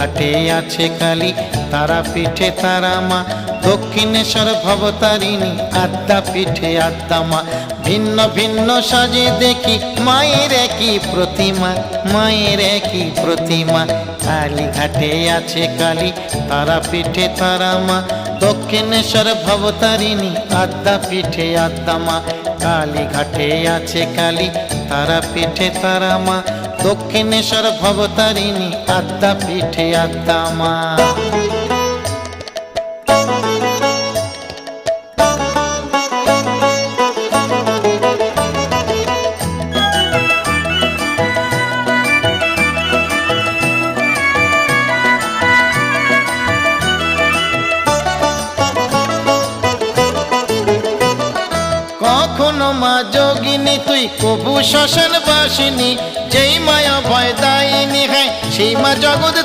কালীঘাটে আছে কালী, তারাপীঠে তারা মা, দক্ষিণেশ্বর ভবতারিণী, আদ্যাপীঠে আদ্যা মা। ভিন্ন ভিন্ন সাজে দেখি মায়ের একই প্রতিমা, মায়ের একই প্রতিমা। কালীঘাটে আছে কালী, তারাপীঠে তারা মা, দক্ষিণেশ্বর ভবতারিণী, আদ্যাপীঠে আদ্যা মা। কালীঘাটে আছে কালী, তারাপীঠে তারা মা, দক্ষিণেশ্বর ভবতারিণী, আদ্যাপীঠে আদ্যা মা। কখনো মা যোগিনী তুই, কবু শ্মশান বাসিনী, যেই মায়া ভয় দায়িনী, হ্যাঁ সেই মা জগৎ